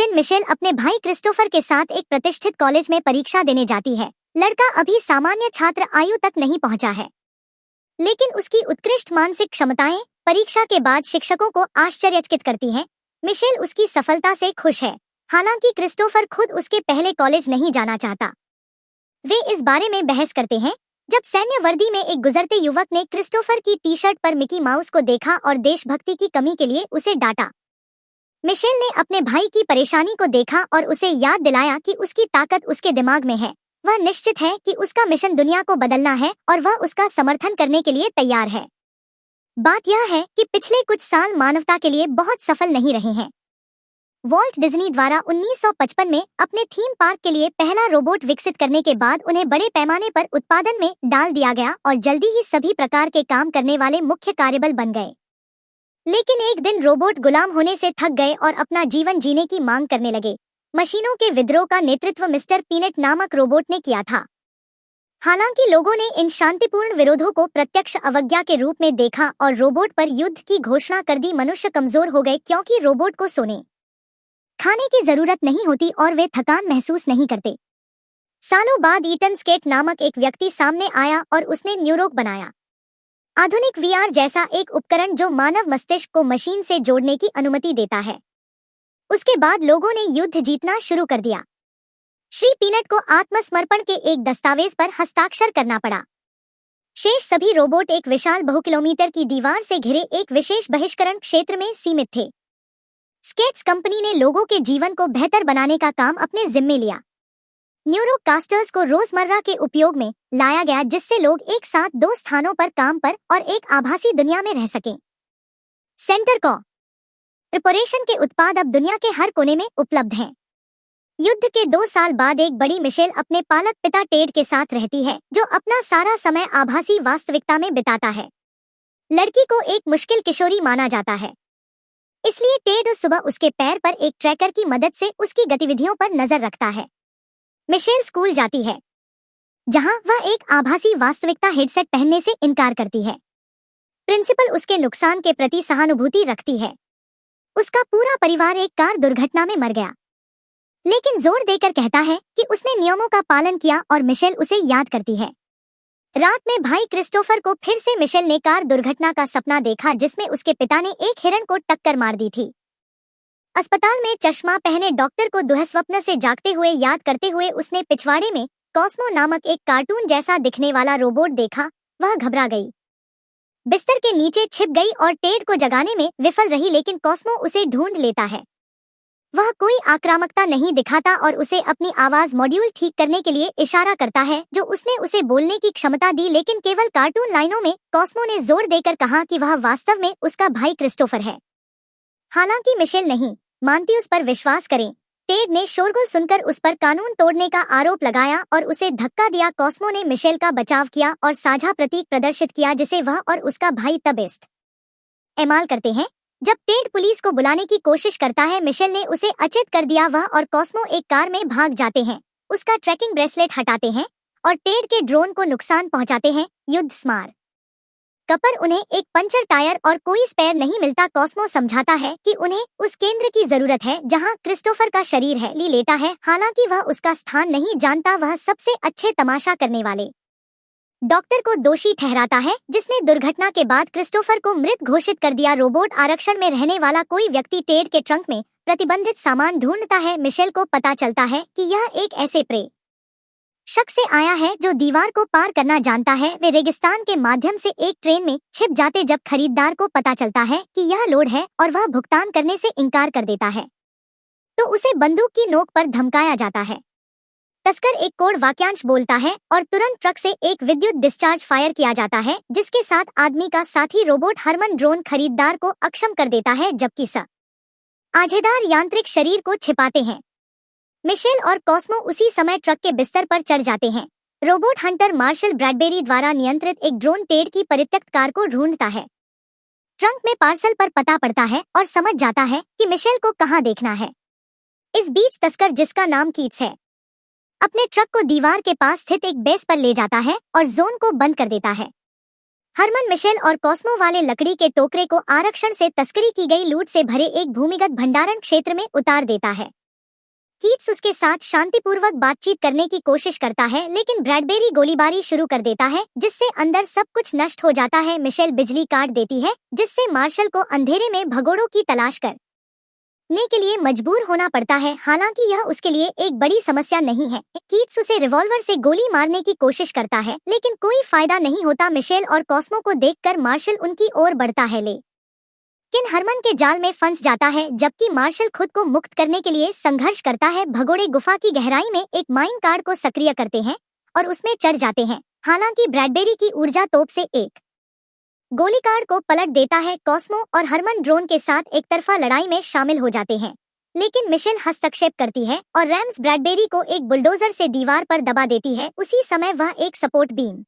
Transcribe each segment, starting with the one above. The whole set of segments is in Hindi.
दिन मिशेल अपने भाई क्रिस्टोफर के साथ एक प्रतिष्ठित कॉलेज में परीक्षा देने जाती है। लड़का अभी सामान्य छात्र आयु तक नहीं पहुंचा है, लेकिन उसकी उत्कृष्ट मानसिक क्षमताएं परीक्षा के बाद शिक्षकों को आश्चर्यचकित करती हैं। मिशेल उसकी सफलता से खुश है, हालांकि क्रिस्टोफर खुद उसके पहले कॉलेज नहीं जाना चाहता। वे इस बारे में बहस करते हैं जब सैन्य वर्दी में एक गुजरते युवक ने क्रिस्टोफर की टी शर्ट पर मिकी माउस को देखा और देशभक्ति की कमी के लिए उसे डांटा। मिशेल ने अपने भाई की परेशानी को देखा और उसे याद दिलाया कि उसकी ताकत उसके दिमाग में है। वह निश्चित है कि उसका मिशन दुनिया को बदलना है और वह उसका समर्थन करने के लिए तैयार है। बात यह है कि पिछले कुछ साल मानवता के लिए बहुत सफल नहीं रहे हैं। वॉल्ट डिज्नी द्वारा 1955 में अपने थीम पार्क के लिए पहला रोबोट विकसित करने के बाद उन्हें बड़े पैमाने पर उत्पादन में डाल दिया गया और जल्दी ही सभी प्रकार के काम करने वाले मुख्य कार्यबल बन गए। लेकिन एक दिन रोबोट गुलाम होने से थक गए और अपना जीवन जीने की मांग करने लगे। मशीनों के विद्रोह का नेतृत्व मिस्टर पीनट नामक रोबोट ने किया था। हालांकि लोगों ने इन शांतिपूर्ण विरोधों को प्रत्यक्ष अवज्ञा के रूप में देखा और रोबोट पर युद्ध की घोषणा कर दी। मनुष्य कमजोर हो गए क्योंकि रोबोट को सोने खाने की जरूरत नहीं होती और वे थकान महसूस नहीं करते। सालों बाद ईटन स्केट नामक एक व्यक्ति सामने आया और उसने न्यूरोक बनाया, आधुनिक वीआर जैसा एक उपकरण जो मानव मस्तिष्क को मशीन से जोड़ने की अनुमति देता है। उसके बाद लोगों ने युद्ध जीतना शुरू कर दिया। श्री पीनट को आत्मसमर्पण के एक दस्तावेज पर हस्ताक्षर करना पड़ा। शेष सभी रोबोट एक विशाल बहुकिलोमीटर की दीवार से घिरे एक विशेष बहिष्करण क्षेत्र में सीमित थे। स्केट्स कंपनी ने लोगों के जीवन को बेहतर बनाने का काम अपने जिम्मे लिया। न्यूरोकास्टर्स को रोजमर्रा के उपयोग में लाया गया जिससे लोग एक साथ दो स्थानों पर काम पर और एक आभासी दुनिया में रह सकें। सेंटर कॉर्पोरेशन के उत्पाद अब दुनिया के हर कोने में उपलब्ध हैं। युद्ध के 2 साल बाद एक बड़ी मिशेल अपने पालक पिता टेड के साथ रहती है, जो अपना सारा समय आभासी वास्तविकता में बिताता है। लड़की को एक मुश्किल किशोरी माना जाता है, इसलिए टेड उस सुबह उसके पैर पर एक ट्रैकर की मदद से उसकी गतिविधियों पर नजर रखता है। मिशेल स्कूल जाती है, जहां वह एक आभासी वास्तविकता हेडसेट पहनने से इनकार करती है। प्रिंसिपल उसके नुकसान के प्रति सहानुभूति रखती है। उसका पूरा परिवार एक कार दुर्घटना में मर गया, लेकिन जोर देकर कहता है कि उसने नियमों का पालन किया और मिशेल उसे याद करती है। रात में भाई क्रिस्टोफर को फिर से मिशेल ने कार दुर्घटना का सपना देखा जिसमें उसके पिता ने एक हिरण को टक्कर मार दी थी। अस्पताल में चश्मा पहने डॉक्टर को दुःस्वप्न से जागते हुए याद करते हुए उसने पिछवाड़े में कॉस्मो नामक एक कार्टून जैसा दिखने वाला रोबोट देखा। वह घबरा गई, बिस्तर के नीचे छिप गई और टेड को जगाने में विफल रही, लेकिन कॉस्मो उसे ढूंढ लेता है। वह कोई आक्रामकता नहीं दिखाता और उसे अपनी आवाज मॉड्यूल ठीक करने के लिए इशारा करता है जो उसने उसे बोलने की क्षमता दी, लेकिन केवल कार्टून लाइनों में। कॉस्मो ने जोर देकर कहा कि वह वास्तव में उसका भाई क्रिस्टोफर है। हालांकि मिशेल नहीं मानती उस पर विश्वास करें। टेड ने शोरगुल सुनकर उस पर कानून तोड़ने का आरोप लगाया और उसे धक्का दिया। कॉस्मो ने मिशेल का बचाव किया और साझा प्रतीक प्रदर्शित किया जिसे वह और उसका भाई तब इस्तेमाल करते हैं। जब टेड पुलिस को बुलाने की कोशिश करता है, मिशेल ने उसे अचेत कर दिया। वह और कॉस्मो एक कार में भाग जाते हैं, उसका ट्रैकिंग ब्रेसलेट हटाते हैं और टेड के ड्रोन को नुकसान पहुंचाते हैं। युद्ध स्मार कपर उन्हें एक पंचर टायर और कोई स्पेयर नहीं मिलता। कॉस्मो समझाता है कि उन्हें उस केंद्र की जरूरत है जहां क्रिस्टोफर का शरीर है। ली लेटा है, हालांकि वह उसका स्थान नहीं जानता। वह सबसे अच्छे तमाशा करने वाले डॉक्टर को दोषी ठहराता है जिसने दुर्घटना के बाद क्रिस्टोफर को मृत घोषित कर दिया। रोबोट आरक्षण में रहने वाला कोई व्यक्ति टेड के ट्रंक में प्रतिबंधित सामान ढूंढता है। मिशेल को पता चलता है कि यह एक ऐसे शख्स से आया है जो दीवार को पार करना जानता है। वे रेगिस्तान के माध्यम से एक ट्रेन में छिप जाते जब खरीदार को पता चलता है कि यह लोड है और वह भुगतान करने से इनकार कर देता है, तो उसे बंदूक की नोक पर धमकाया जाता है। तस्कर एक कोड वाक्यांश बोलता है और तुरंत ट्रक से एक विद्युत डिस्चार्ज फायर किया जाता है, जिसके साथ आदमी का साथी रोबोट हरमन ड्रोन खरीदार को अक्षम कर देता है, जबकि आझेदार यांत्रिक शरीर को छिपाते हैं। मिशेल और कॉस्मो उसी समय ट्रक के बिस्तर पर चढ़ जाते हैं। रोबोट हंटर मार्शल ब्रैडबेरी द्वारा नियंत्रित एक ड्रोन टेड की परित्यक्त कार को ढूंढता है। ट्रंक में पार्सल पर पता पड़ता है और समझ जाता है कि मिशेल को कहां देखना है। इस बीच तस्कर, जिसका नाम कीट्स है, अपने ट्रक को दीवार के पास स्थित एक बेस पर ले जाता है और जोन को बंद कर देता है। हरमन मिशेल और कॉस्मो वाले लकड़ी के टोकरे को आरक्षण से तस्करी की गई लूट से भरे एक भूमिगत भंडारण क्षेत्र में उतार देता है। कीट्स उसके साथ शांतिपूर्वक बातचीत करने की कोशिश करता है, लेकिन ब्रैडबेरी गोलीबारी शुरू कर देता है, जिससे अंदर सब कुछ नष्ट हो जाता है। मिशेल बिजली काट देती है, जिससे मार्शल को अंधेरे में भगोड़ों की तलाश करने के लिए मजबूर होना पड़ता है। हालांकि यह उसके लिए एक बड़ी समस्या नहीं है। कीट्स उसे रिवॉल्वर से गोली मारने की कोशिश करता है, लेकिन कोई फायदा नहीं होता। मिशेल और कॉस्मो को देखकर मार्शल उनकी ओर बढ़ता है, लेकिन हरमन के जाल में फंस जाता है, जबकि मार्शल खुद को मुक्त करने के लिए संघर्ष करता है। भगोड़े गुफा की गहराई में एक माइन कार्ड को सक्रिय करते हैं और उसमें चढ़ जाते हैं। हालांकि ब्रैडबेरी की ऊर्जा तोप से एक गोली कार्ड को पलट देता है। कॉस्मो और हरमन ड्रोन के साथ एक तरफा लड़ाई में शामिल हो जाते हैं, लेकिन मिशेल हस्तक्षेप करती है और रैम्स ब्रैडबेरी को एक बुलडोजर से दीवार पर दबा देती है। उसी समय वह एक सपोर्ट बीम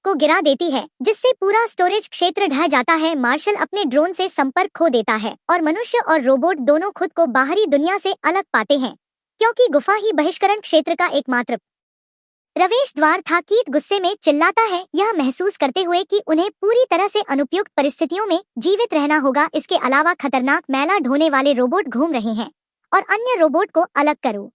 को गिरा देती है, जिससे पूरा स्टोरेज क्षेत्र ढह जाता है। मार्शल अपने ड्रोन से संपर्क खो देता है और मनुष्य और रोबोट दोनों खुद को बाहरी दुनिया से अलग पाते हैं, क्योंकि गुफा ही बहिष्करण क्षेत्र का एकमात्र प्रवेश द्वार था। कीट गुस्से में चिल्लाता है, यह महसूस करते हुए कि उन्हें पूरी तरह से अनुपयुक्त परिस्थितियों में जीवित रहना होगा। इसके अलावा खतरनाक मैला ढोने वाले रोबोट घूम रहे हैं और अन्य रोबोट को अलग करो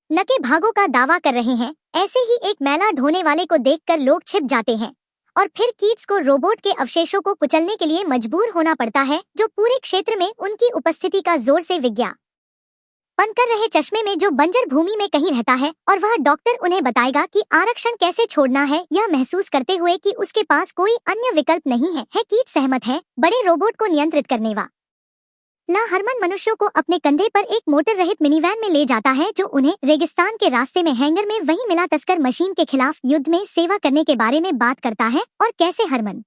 न के भागों का दावा कर रहे हैं। ऐसे ही एक मैला ढोने वाले को देखकर लोग छिप जाते हैं और फिर कीट्स को रोबोट के अवशेषों को कुचलने के लिए मजबूर होना पड़ता है, जो पूरे क्षेत्र में उनकी उपस्थिति का जोर से विज्ञापन कर रहे चश्मे में जो बंजर भूमि में कहीं रहता है, और वह डॉक्टर उन्हें बताएगा कि आरक्षण कैसे छोड़ना है, यह महसूस करते हुए कि उसके पास कोई अन्य विकल्प नहीं है। कीट सहमत है बड़े रोबोट को नियंत्रित करने वाला हरमन मनुष्यों को अपने कंधे पर एक मोटर रहित मिनीवैन में ले जाता है, जो उन्हें रेगिस्तान के रास्ते में हैंगर में वही मिला तस्कर मशीन के खिलाफ युद्ध में सेवा करने के बारे में बात करता है, और कैसे हरमन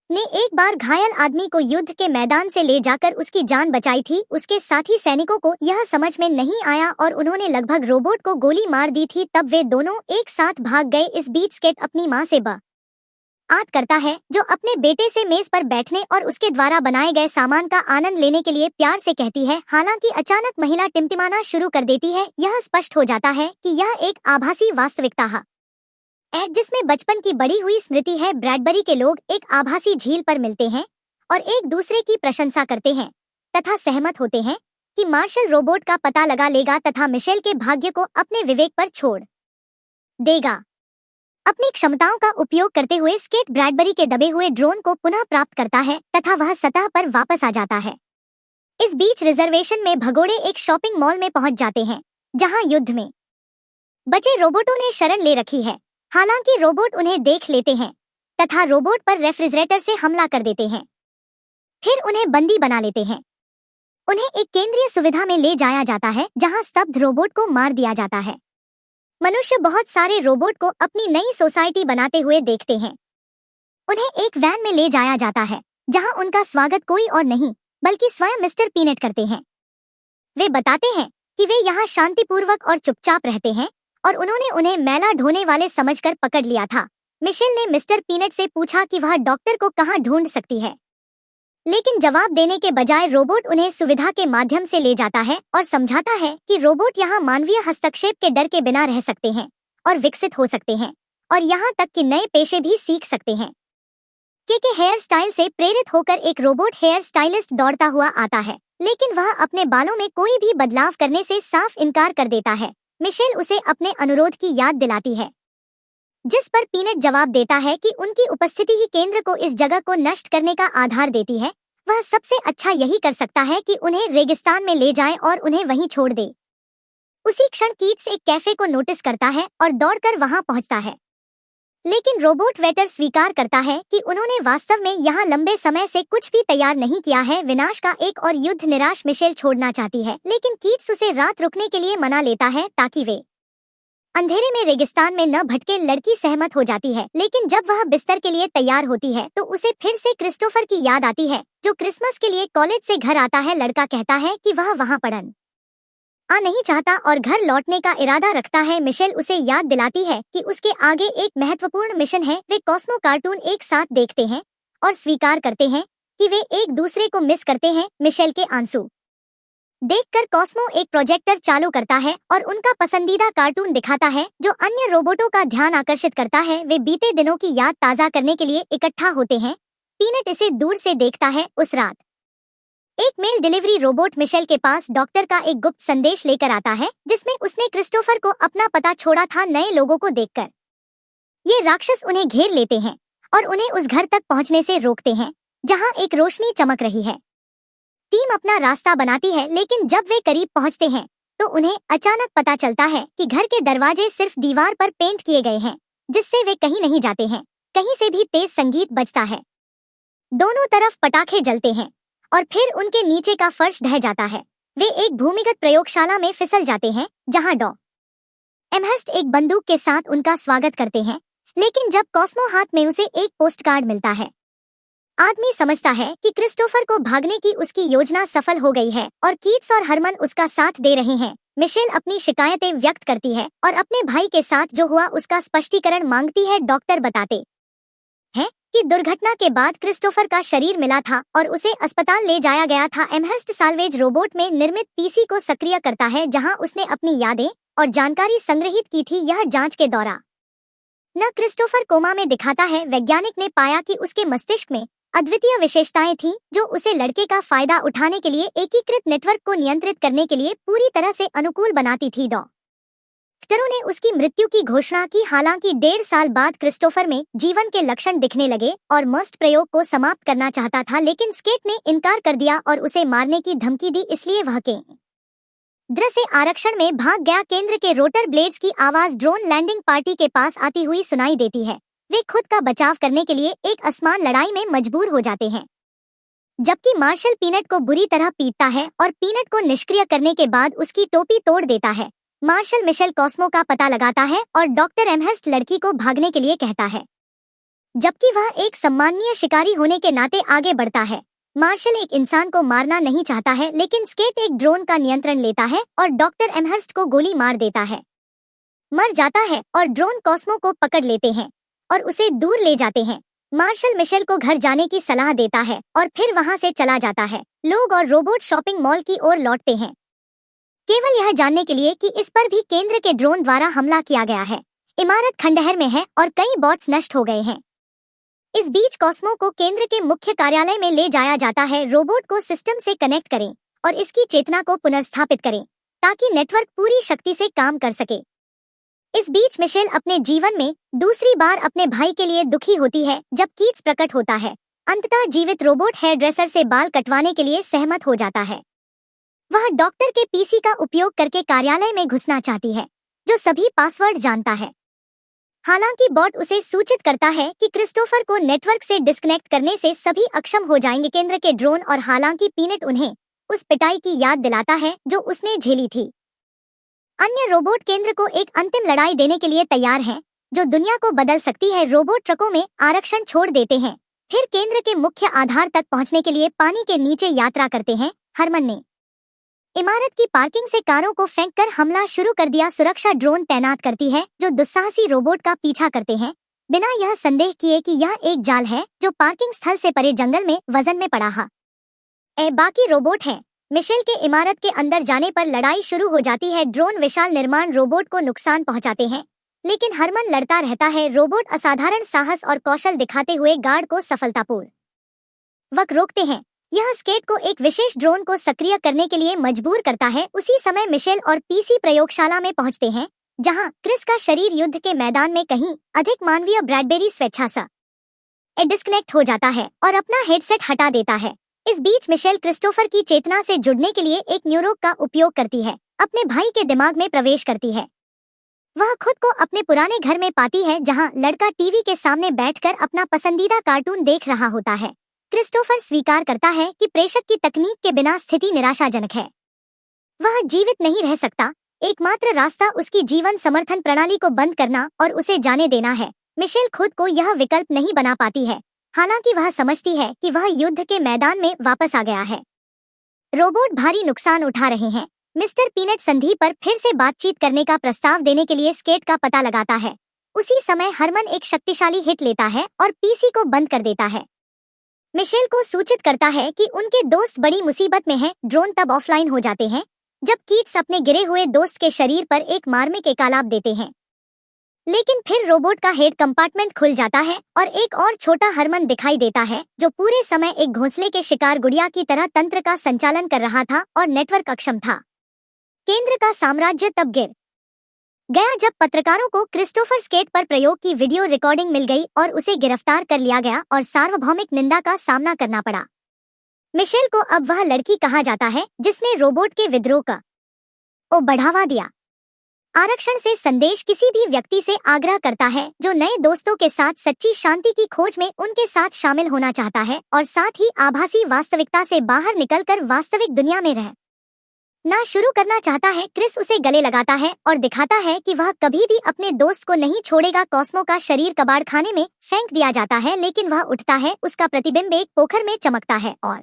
ने एक बार घायल आदमी को युद्ध के मैदान से ले जाकर उसकी जान बचाई थी। उसके साथी सैनिकों को यह समझ में नहीं आया और उन्होंने लगभग रोबोट को गोली मार दी थी, तब वे दोनों एक साथ भाग गए। इस बीच स्केट अपनी माँ से बात करता है, जो अपने बेटे से मेज पर बैठने और उसके द्वारा बनाए गए सामान का आनंद लेने के लिए प्यार से कहती है। हालांकि अचानक महिला टिमटिमाना शुरू कर देती है। यह स्पष्ट हो जाता है कि यह एक आभासी वास्तविकता है, जिसमें बचपन की बड़ी हुई स्मृति है। ब्रैडबरी के लोग एक आभासी झील पर मिलते हैं और एक दूसरे की प्रशंसा करते हैं तथा सहमत होते हैं कि मार्शल रोबोट का पता लगा लेगा तथा मिशेल के भाग्य को अपने विवेक पर छोड़ देगा। अपनी क्षमताओं का उपयोग करते हुए स्केट ब्रैडबरी के दबे हुए ड्रोन को पुनः प्राप्त करता है तथा वह सतह पर वापस आ जाता है। इस बीच रिजर्वेशन में भगोड़े एक शॉपिंग मॉल में पहुंच जाते हैं, जहां युद्ध में बचे रोबोटों ने शरण ले रखी है। हालांकि रोबोट उन्हें देख लेते हैं तथा रोबोट पर रेफ्रिजरेटर से हमला कर देते हैं, फिर उन्हें बंदी बना लेते हैं। उन्हें एक केंद्रीय सुविधा में ले जाया जाता है, जहां स्तब्ध रोबोट को मार दिया जाता है। मनुष्य बहुत सारे रोबोट को अपनी नई सोसाइटी बनाते हुए देखते हैं। उन्हें एक वैन में ले जाया जाता है, जहां उनका स्वागत कोई और नहीं बल्कि स्वयं मिस्टर पीनट करते हैं। वे बताते हैं कि वे यहाँ शांतिपूर्वक और चुपचाप रहते हैं और उन्होंने उन्हें मैला ढोने वाले समझकर पकड़ लिया था। मिशेल ने मिस्टर पीनट से पूछा कि वह डॉक्टर को कहाँ ढूंढ सकती है, लेकिन जवाब देने के बजाय रोबोट उन्हें सुविधा के माध्यम से ले जाता है और समझाता है कि रोबोट यहाँ मानवीय हस्तक्षेप के डर के बिना रह सकते हैं और विकसित हो सकते हैं, और यहाँ तक कि नए पेशे भी सीख सकते हैं। के हेयर स्टाइल से प्रेरित होकर एक रोबोट हेयर स्टाइलिस्ट दौड़ता हुआ आता है, लेकिन वह अपने बालों में कोई भी बदलाव करने से साफ इनकार कर देता है। मिशेल उसे अपने अनुरोध की याद दिलाती है, जिस पर पीनट जवाब देता है कि उनकी उपस्थिति ही केंद्र को इस जगह को नष्ट करने का आधार देती है। वह सबसे अच्छा यही कर सकता है कि उन्हें रेगिस्तान में ले जाए और उन्हें वहीं छोड़ दे। उसी क्षण कीट्स एक कैफे को नोटिस करता है और दौड़कर वहां पहुंचता है, लेकिन रोबोट वेटर स्वीकार करता है कि उन्होंने वास्तव में यहाँ लंबे समय से कुछ भी तैयार नहीं किया है। विनाश का एक और युद्ध निराश मिशेल छोड़ना चाहती है, लेकिन कीट्स उसे रात रुकने के लिए मना लेता है ताकि वे अंधेरे में रेगिस्तान में न भटके। लड़की सहमत हो जाती है, लेकिन जब वह बिस्तर के लिए तैयार होती है तो उसे फिर से क्रिस्टोफर की याद आती है, जो क्रिसमस के लिए कॉलेज से घर आता है। लड़का कहता है कि वह वहां पढ़ने आ नहीं चाहता और घर लौटने का इरादा रखता है। मिशेल उसे याद दिलाती है कि उसके आगे एक महत्वपूर्ण मिशन है। वे कॉस्मो कार्टून एक साथ देखते हैं और स्वीकार करते हैं कि वे एक दूसरे को मिस करते हैं। मिशेल के आंसू देखकर कॉस्मो एक प्रोजेक्टर चालू करता है और उनका पसंदीदा कार्टून दिखाता है, जो अन्य रोबोटों का ध्यान आकर्षित करता है। वे बीते दिनों की याद ताज़ा करने के लिए इकट्ठा होते हैं। पीनट इसे दूर से देखता है। उस रात एक मेल डिलीवरी रोबोट मिशेल के पास डॉक्टर का एक गुप्त संदेश लेकर आता है, जिसमें उसने क्रिस्टोफर को अपना पता छोड़ा था नए लोगों को देखकर। ये राक्षस उन्हें घेर लेते हैं और उन्हें उस घर तक पहुंचने से रोकते हैं जहां एक रोशनी चमक रही है। टीम अपना रास्ता बनाती है, लेकिन जब वे करीब पहुंचते हैं तो उन्हें अचानक पता चलता है कि घर के दरवाजे सिर्फ दीवार पर पेंट किए गए हैं, जिससे वे कहीं नहीं जाते हैं। कहीं से भी तेज संगीत बजता है, दोनों तरफ पटाखे जलते हैं और फिर उनके नीचे का फर्श ढह जाता है। वे एक भूमिगत प्रयोगशाला में फिसल जाते हैं जहां डॉ एमहर्स्ट एक बंदूक के साथ उनका स्वागत करते हैं, लेकिन जब कॉस्मो हाथ में उसे एक पोस्ट कार्ड मिलता है, आदमी समझता है कि क्रिस्टोफर को भागने की उसकी योजना सफल हो गई है और कीट्स और हरमन उसका साथ दे रहे हैं। मिशेल अपनी शिकायतें व्यक्त करती है और अपने भाई के साथ जो हुआ उसका स्पष्टीकरण मांगती है। डॉक्टर बताते हैं कि दुर्घटना के बाद क्रिस्टोफर का शरीर मिला था और उसे अस्पताल ले जाया गया था। एमहर्स्ट साल्वेज रोबोट में निर्मित पीसी को सक्रिय करता है जहां उसने अपनी यादें और जानकारी संग्रहित की थी। यह जांच के दौरान न क्रिस्टोफर कोमा में दिखाता है। वैज्ञानिक ने पाया कि उसके मस्तिष्क में अद्वितीय विशेषताएं थीं जो उसे लड़के का फायदा उठाने के लिए एकीकृत नेटवर्क को नियंत्रित करने के लिए पूरी तरह से अनुकूल बनाती थी। डॉक्टरों ने उसकी मृत्यु की घोषणा की। हालांकि 1.5 साल बाद क्रिस्टोफर में जीवन के लक्षण दिखने लगे और मस्ट प्रयोग को समाप्त करना चाहता था, लेकिन स्केट ने इनकार कर दिया और उसे मारने की धमकी दी, इसलिए वह केंद्र से आरक्षण में भाग गया। केंद्र के रोटर ब्लेड्स की आवाज ड्रोन लैंडिंग पार्टी के पास आती हुई सुनाई देती है। वे खुद का बचाव करने के लिए एक आसमान लड़ाई में मजबूर हो जाते हैं, जबकि मार्शल पीनट को बुरी तरह पीटता है और पीनट को निष्क्रिय करने के बाद उसकी टोपी तोड़ देता है। मार्शल मिशेल कॉस्मो का पता लगाता है और डॉक्टर एमहर्स्ट लड़की को भागने के लिए कहता है, जबकि वह एक सम्माननीय शिकारी होने के नाते आगे बढ़ता है। मार्शल एक इंसान को मारना नहीं चाहता है, लेकिन स्केट एक ड्रोन का नियंत्रण लेता है और डॉक्टर एमहर्स्ट को गोली मार देता है, मर जाता है और ड्रोन कॉस्मो को पकड़ लेते हैं और उसे दूर ले जाते हैं। मार्शल मिशेल को घर जाने की सलाह देता है और फिर वहां से चला जाता है। लोग और रोबोट शॉपिंग मॉल की ओर लौटते हैं, केवल यह जानने के लिए कि इस पर भी केंद्र के ड्रोन द्वारा हमला किया गया है। इमारत खंडहर में है और कई बॉट्स नष्ट हो गए हैं। इस बीच कॉस्मो को केंद्र के मुख्य कार्यालय में ले जाया जाता है। रोबोट को सिस्टम से कनेक्ट करें और इसकी चेतना को पुनर्स्थापित करें ताकि नेटवर्क पूरी शक्ति से काम कर सके। इस बीच मिशेल अपने जीवन में दूसरी बार अपने भाई के लिए दुखी होती है जब कीट्स प्रकट होता है। अंततः जीवित रोबोट हेयर ड्रेसर से बाल कटवाने के लिए सहमत हो जाता है। वह डॉक्टर के पीसी का उपयोग करके कार्यालय में घुसना चाहती है, जो सभी पासवर्ड जानता है। हालांकि बॉट उसे सूचित करता है कि क्रिस्टोफर को नेटवर्क से डिस्कनेक्ट करने से सभी अक्षम हो जाएंगे। केंद्र के ड्रोन और हालांकि पीनट उन्हें उस पिटाई की याद दिलाता है जो उसने झेली थी। अन्य रोबोट केंद्र को एक अंतिम लड़ाई देने के लिए तैयार हैं, जो दुनिया को बदल सकती है। रोबोट ट्रकों में आरक्षण छोड़ देते हैं, फिर केंद्र के मुख्य आधार तक पहुंचने के लिए पानी के नीचे यात्रा करते हैं। हरमन ने इमारत की पार्किंग से कारों को फेंककर हमला शुरू कर दिया। सुरक्षा ड्रोन तैनात करती है जो दुस्साहसी रोबोट का पीछा करते हैं, बिना यह संदेह किए कि यह एक जाल है जो पार्किंग स्थल से परे जंगल में वजन में पड़ा है। बाकी रोबोट हैं। मिशेल के इमारत के अंदर जाने पर लड़ाई शुरू हो जाती है। ड्रोन विशाल निर्माण रोबोट को नुकसान पहुंचाते हैं, लेकिन हरमन लड़ता रहता है। रोबोट असाधारण साहस और कौशल दिखाते हुए गार्ड को सफलतापूर्वक रोकते हैं। यह स्केट को एक विशेष ड्रोन को सक्रिय करने के लिए मजबूर करता है। उसी समय मिशेल और पीसी प्रयोगशाला में पहुंचते हैं, जहां क्रिस का शरीर युद्ध के मैदान में कहीं अधिक मानवीय ब्रैडबेरी स्वेच्छा से डिस्कनेक्ट हो जाता है और अपना हेडसेट हटा देता है। इस बीच मिशेल क्रिस्टोफर की चेतना से जुड़ने के लिए एक न्यूरोक का उपयोग करती है, अपने भाई के दिमाग में प्रवेश करती है। वह खुद को अपने पुराने घर में पाती है, जहां लड़का टीवी के सामने बैठकर अपना पसंदीदा कार्टून देख रहा होता है। क्रिस्टोफर स्वीकार करता है कि प्रेषक की तकनीक के बिना स्थिति निराशाजनक है। वह जीवित नहीं रह सकता। एकमात्र रास्ता उसकी जीवन समर्थन प्रणाली को बंद करना और उसे जाने देना है। मिशेल खुद को यह विकल्प नहीं बना पाती है, हालांकि वह समझती है कि वह युद्ध के मैदान में वापस आ गया है। रोबोट भारी नुकसान उठा रहे हैं। मिस्टर पीनट संधि पर फिर से बातचीत करने का प्रस्ताव देने के लिए स्केट का पता लगाता है। उसी समय हरमन एक शक्तिशाली हिट लेता है और पीसी को बंद कर देता है। मिशेल को सूचित करता है कि उनके दोस्त बड़ी मुसीबत में हैं। ड्रोन तब ऑफलाइन हो जाते हैं जब कीट्स अपने गिरे हुए दोस्त के शरीर पर एक मार्मिक एकालाप देते हैं। लेकिन फिर रोबोट का हेड कंपार्टमेंट खुल जाता है और एक और छोटा हरमन दिखाई देता है जो पूरे समय एक घोंसले के शिकार गुड़िया की तरह तंत्र का संचालन कर रहा था और नेटवर्क अक्षम था। केंद्र का साम्राज्य तब गिर गया जब पत्रकारों को क्रिस्टोफर स्केट पर प्रयोग की वीडियो रिकॉर्डिंग मिल गई और उसे गिरफ्तार कर लिया गया और सार्वभौमिक निंदा का सामना करना पड़ा। मिशेल को अब वह लड़की कहा जाता है जिसने रोबोट के विद्रोह का बढ़ावा दिया। आरक्षण से संदेश किसी भी व्यक्ति से आग्रह करता है जो नए दोस्तों के साथ सच्ची शांति की खोज में उनके साथ शामिल होना चाहता है और साथ ही आभासी वास्तविकता से बाहर निकलकर वास्तविक दुनिया में रहना शुरू करना चाहता है। क्रिस उसे गले लगाता है और दिखाता है कि वह कभी भी अपने दोस्त को नहीं छोड़ेगा। कॉस्मो का शरीर कबाड़ खाने में फेंक दिया जाता है लेकिन वह उठता है, उसका प्रतिबिंब एक पोखर में चमकता है और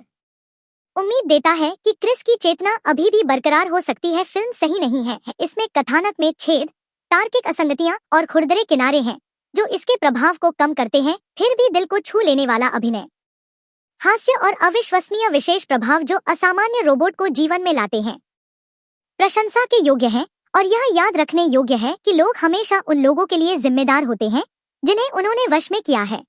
उम्मीद देता है कि क्रिस की चेतना अभी भी बरकरार हो सकती है। फिल्म सही नहीं है, इसमें कथानक में छेद, तार्किक असंगतियां और खुरदरे किनारे हैं जो इसके प्रभाव को कम करते हैं। फिर भी दिल को छू लेने वाला अभिनय, हास्य और अविश्वसनीय विशेष प्रभाव जो असामान्य रोबोट को जीवन में लाते हैं प्रशंसा के योग्य है। और यह याद रखने योग्य है कि लोग हमेशा उन लोगों के लिए जिम्मेदार होते हैं जिन्हें उन्होंने वश में किया है।